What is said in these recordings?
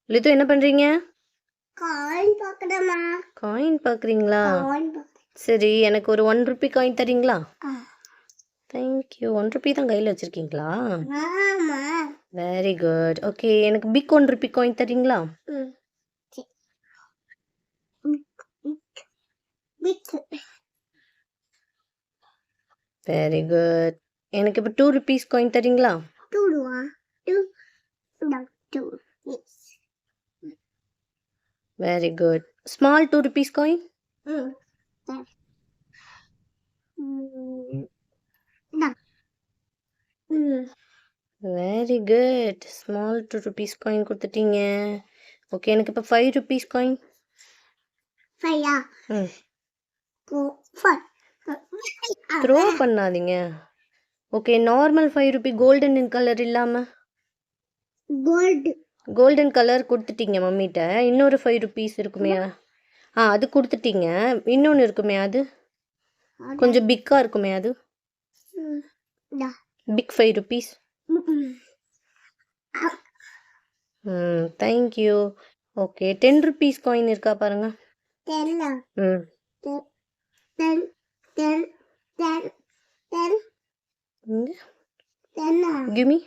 லிது என்ன பண்றீங்க? Coin பார்க்கறேம்மா. Coin பார்க்குறீங்களா? காயின் பார்க்கறேன். சரி, எனக்கு ஒரு 1 ரூபி காயின் தரீங்களா? ஆ. Thank you. 1 ரூபி தான் கையில் வச்சிருக்கீங்களா? ஆமா. Very good. ஓகே, எனக்கு பிக் 1 ரூபி காயின் தரீங்களா? ம். சரி. பிக். Very good. எனக்கு இப்போ 2 ருபீஸ் காயின் தரீங்களா? 2 2 yes. Very good. Small 2 rupees coin? ம். சரி. Very good. Small 2 rupees coin கொடுத்துட்டீங்க. ஓகே, எனக்கு இப்போ 5 ருபீஸ் காயின். 5யா? ம். த்ரோ த்ரோ பண்ணாதீங்க. Okay, normal 5 rupee golden in colour இல்லாமல் கோல்டு. கோல்டன் கலர் கொடுத்துட்டீங்க மம்மிட்ட. இன்னொரு 5 ருபீஸ் இருக்குமே, அது கொடுத்துட்டீங்க. இன்னொன்று இருக்குமே, அது கொஞ்சம் பிக்காக இருக்குமே, அது big 5 rupees. Thank you. Okay, 10 rupees coin இருக்கா பாருங்க. 10. ம் 10 10 10 10 இங்க 10. Give me.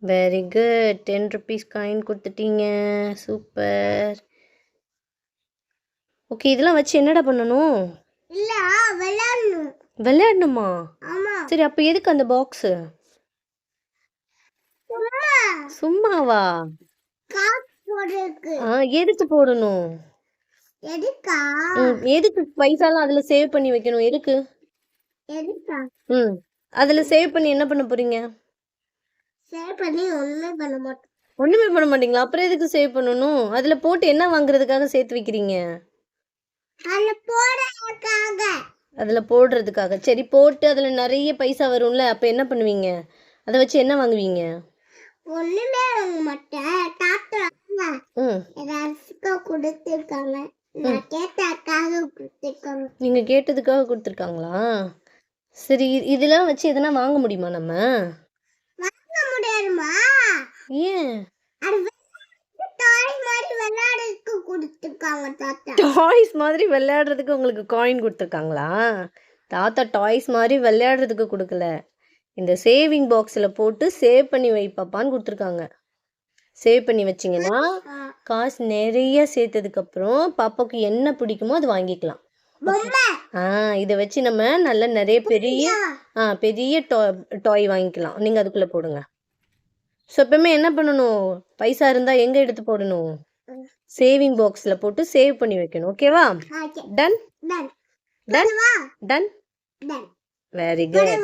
Very good. 10 rupees coin கொடுத்துட்டீங்க. சூப்பர். ஓகே, இதெல்லாம் வச்சு என்னடா பண்ணணும்? இல்ல விளையாடணும். விளையாடணுமா? ஆமா. சரி, அப்போ எதுக்கு அந்த பாக்ஸு? சும்மாவா? காசு போடுறதுக்கு. எதுக்கு போடணும்? எதுக்கா? எதுக்கு பைசாலாம் அதுல சேவ் பண்ணி வைக்கணும்? எதுக்கு? எதுக்கா? அதுல சேவ் பண்ணி என்ன பண்ண போறீங்க? சேவ் பண்ணி ஒண்ணுமே பண்ண மாட்டோம். ஒண்ணுமே பண்ண மாட்டீங்களா? அப்புறம் எதுக்கு சேவ் பண்ணணும்? அதுல போட்டு என்ன வாங்குறதுக்காக சேர்த்து வைக்கிறீங்க? அதுல போடுறதுக்காக. அதுல போடுறதுக்காக. சரி, போட்டு அதுல நிறைய பைசா வரும்ல, அப்ப என்ன பண்ணுவீங்க? அதை வச்சு என்ன வாங்குவீங்க? ஒண்ணுமே வாங்க மாட்டேன். தாத்தா ஏதாச்சும் கொடுத்துருக்காங்க. நான் கேட்டதுக்காக கொடுத்துருக்காங்க. நீங்க கேட்டதுக்காக கொடுத்துருக்காங்களா? சரி, இதெல்லாம் வச்சு எதனா வாங்க முடியுமா நம்ம? வாங்க முடியாதுமா. ஏன்? டாய் மாதிரி விளையாடுறதுக்கு கொடுத்துருக்காங்க தாத்தா. டாய்ஸ் மாதிரி விளையாடுறதுக்கு உங்களுக்கு காயின் கொடுத்துருக்காங்களா? தாத்தா டாய்ஸ் மாதிரி விளையாடுறதுக்கு கொடுக்கல. இந்த சேவிங் பாக்ஸில் போட்டு சேவ் பண்ணி வை பாப்பான்னு கொடுத்துருக்காங்க. சேவ் பண்ணி வச்சிங்கன்னா காசு நிறைய சேர்த்ததுக்கப்புறம் பாப்பாவுக்கு என்ன பிடிக்குமோ அது வாங்கிக்கலாம். இதை வச்சு நம்ம நல்ல நிறைய பெரிய டாய் வாங்கிக்கலாம். நீங்கள் அதுக்குள்ளே போடுங்க. ஸோ எப்பவுமே என்ன பண்ணணும்? பைசா இருந்தால் எங்கே எடுத்து போடணும்? சேவிங் பாக்ஸில் போட்டு சேவ் பண்ணி வைக்கணும். ஓகேவா? Done done done. Very good.